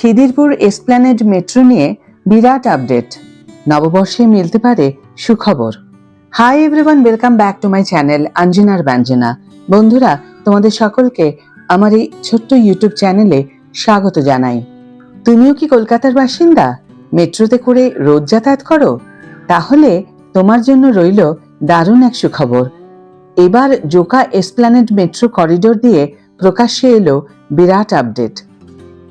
Khidirpur Esplanade metro নিয়ে বিরাট update. নববর্ষে মিলতে পারে সুখবর। Hi everyone, welcome back to my channel অঞ্জনার ব্যঞ্জনা। বন্ধুরা, তোমাদের সকলকে আমার এই ছোট্ট ইউটিউব চ্যানেলে স্বাগত জানাই। তুমিও কি কলকাতার বাসিন্দা? মেট্রোতে করে রোজ যাতায়াত করো? তাহলে তোমার জন্য রইল দারুণ এক সুখবর। এবার জোকা এসপ্ল্যানেড মেট্রো করিডোর দিয়ে প্রকাশ্যে এলো বিরাট আপডেট।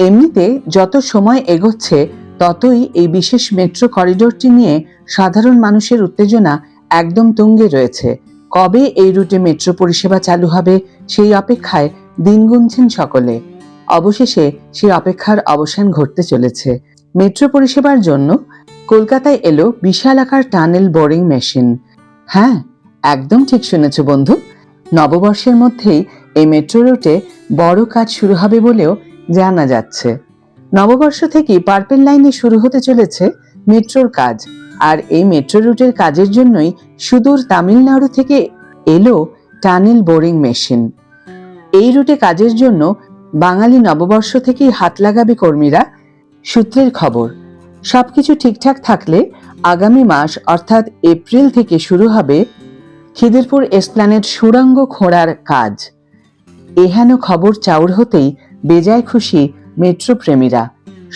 এমনিতে যত সময় এগোচ্ছে ততই এই বিশেষ মেট্রো করিডোরটি নিয়ে সাধারণ মানুষের উত্তেজনা একদম তুঙ্গে রয়েছে। কবে এই রুটে মেট্রো পরিষেবা চালু হবে সেই অপেক্ষায় দিন গুনছেন সকলে। অবশেষে সেই অপেক্ষার অবসান ঘটতে চলেছে। মেট্রো পরিষেবার জন্য কলকাতায় এলো বিশাল আকার টানেল বোরিং মেশিন। হ্যাঁ, একদম ঠিক শুনেছ বন্ধু। নববর্ষের মধ্যেই এই মেট্রো রুটে বড় কাজ শুরু হবে বলেও জানা যাচ্ছে। নববর্ষ থেকে পার্পেল লাইনে শুরু হতে চলেছে মেট্রোর কাজ। আর এই মেট্রো রুটের কাজের জন্যই সুদূর তামিলনাড়ু থেকে এলো টানেল বোরিং মেশিন। এই রুটে কাজের জন্য বাঙালি নববর্ষ থেকেই হাত লাগাবে কর্মীরা, সূত্রের খবর। সবকিছু ঠিকঠাক থাকলে আগামী মাস অর্থাৎ এপ্রিল থেকে শুরু হবে খিদিরপুর এসপ্ল্যানেড সুড়ঙ্গ খোঁড়ার কাজ। এহেন খবর চাউর হতেই বেজায় খুশি মেট্রো প্রেমীরা।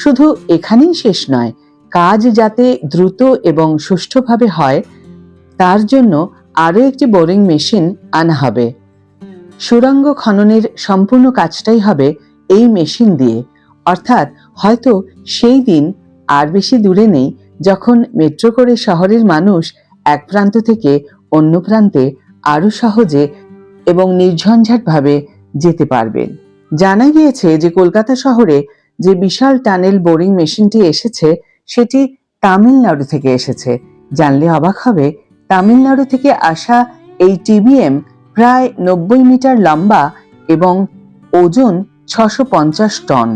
শুধু এখানেই শেষ নয়, কাজ যাতে দ্রুত এবং সুষ্ঠুভাবে হয় তার জন্য আরও একটি বোরিং মেশিন আনা হবে। সুড়ঙ্গ খননের সম্পূর্ণ কাজটাই হবে এই মেশিন দিয়ে। অর্থাৎ হয়তো সেই দিন আর বেশি দূরে নেই যখন মেট্রো করে শহরের মানুষ এক প্রান্ত থেকে অন্য প্রান্তে আরো সহজে এবং নির্ঝঞ্ঝাটভাবে যেতে পারবেন। জানা গিয়েছে যে কলকাতা শহরে যে বিশাল টানেল বোরিং মেশিনটি এসেছে সেটি তামিলনাড়ু থেকে এসেছে। জানলে অবাক হবে, তামিলনাড়ু থেকে আসা এই টিবিএম প্রায় 90 মিটার লম্বা এবং ওজন 650 টন।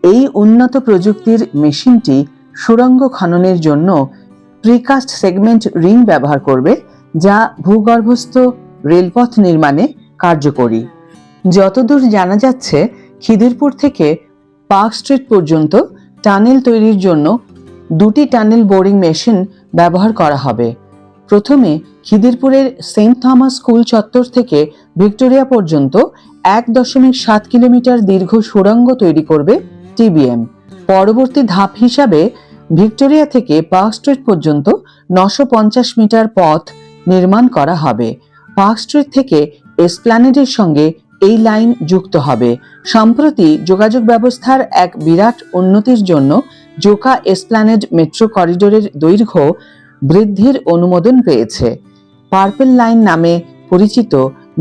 এই উন্নত প্রযুক্তির মেশিনটি সুড়ঙ্গ খননের জন্য প্রিকাস্ট সেগমেন্ট রিং ব্যবহার করবে, যা ভূগর্ভস্থ রেলপথ নির্মাণে কার্যকরী। যতদূর জানা যাচ্ছে, খিদিরপুর থেকে পার্ক স্ট্রিট পর্যন্ত টানেল তৈরির জন্য দুটি টানেল বোরিং মেশিন ব্যবহার করা হবে। প্রথমে খিদিরপুরের সেন্ট থমাস স্কুল চত্বর থেকে ভিক্টোরিয়া পর্যন্ত 1.7 কিলোমিটার দীর্ঘ সুড়ঙ্গ তৈরি করবে টিবিএম। পরবর্তী ধাপ হিসাবে ভিক্টোরিয়া থেকে পার্ক স্ট্রিট পর্যন্ত 950 মিটার পথ নির্মাণ করা হবে। পার্ক স্ট্রিট থেকে এসপ্ল্যানেডের সঙ্গে এই লাইন যুক্ত হবে। সম্প্রতি যোগাযোগ ব্যবস্থার এক বিরাট উন্নতির জন্য জোকা এসপ্ল্যানেড মেট্রো করিডোরের দৈর্ঘ্য বৃদ্ধির অনুমোদন পেয়েছে। পার্পেল লাইন নামে পরিচিত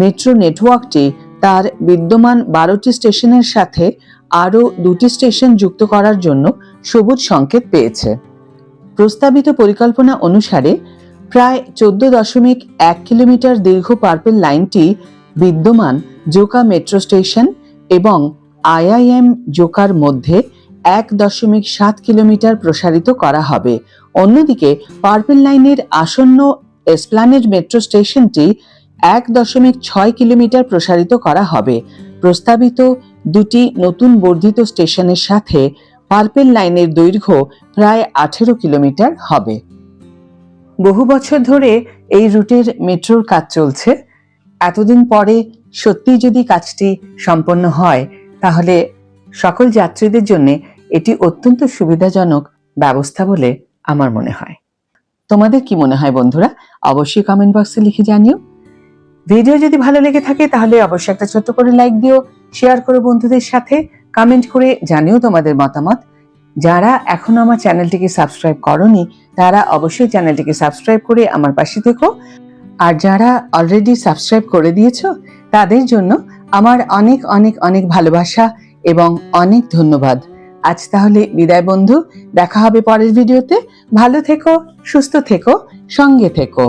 মেট্রো নেটওয়ার্কটি তার বিদ্যমান 12টি স্টেশনের সাথে আরও 2টি স্টেশন যুক্ত করার জন্য সবুজ সংকেত পেয়েছে। প্রস্তাবিত পরিকল্পনা অনুসারে প্রায় 14.1 কিলোমিটার দীর্ঘ পার্পেল লাইনটি বিদ্যমান জোকা মেট্রো স্টেশন এবং আইআইএম জোকার মধ্যে 1.7 কিলোমিটার প্রসারিত করা হবে। অন্যদিকে পার্পেল লাইনের আসন্ন এসপ্ল্যানেড মেট্রো স্টেশনটি 1.6 কিলোমিটার প্রসারিত করা হবে। প্রস্তাবিত দুটি নতুন বর্ধিত স্টেশনের সাথে পার্পেল লাইনের দৈর্ঘ্য প্রায় 18 কিলোমিটার হবে। বহু বছর ধরে এই রুটের মেট্রোর কাজ চলছে। এতদিন পরে সত্যি যদি কাজটি সম্পন্ন হয় তাহলে সকল যাত্রীদের জন্য এটি অত্যন্ত সুবিধাজনক ব্যবস্থা বলে আমার মনে হয়। তোমাদের কি মনে হয় বন্ধুরা? অবশ্যই কমেন্ট বক্সে লিখে জানিও। ভিডিও যদি ভালো লেগে থাকে তাহলে অবশ্যই একটা ছোট্ট করে লাইক দিও, শেয়ার করো বন্ধুদের সাথে, কমেন্ট করে জানিও তোমাদের মতামত। যারা এখনো আমার চ্যানেলটিকে সাবস্ক্রাইব করোনি তারা অবশ্যই চ্যানেলটিকে সাবস্ক্রাইব করে আমার পাশে থেকো। আর যারা অলরেডি সাবস্ক্রাইব করে দিয়েছো তাদের জন্য আমার অনেক অনেক অনেক ভালোবাসা এবং অনেক ধন্যবাদ। আজ তাহলে বিদায় বন্ধু, দেখা হবে পরের ভিডিওতে। ভালো থেকো, সুস্থ থেকো, সঙ্গে থেকো।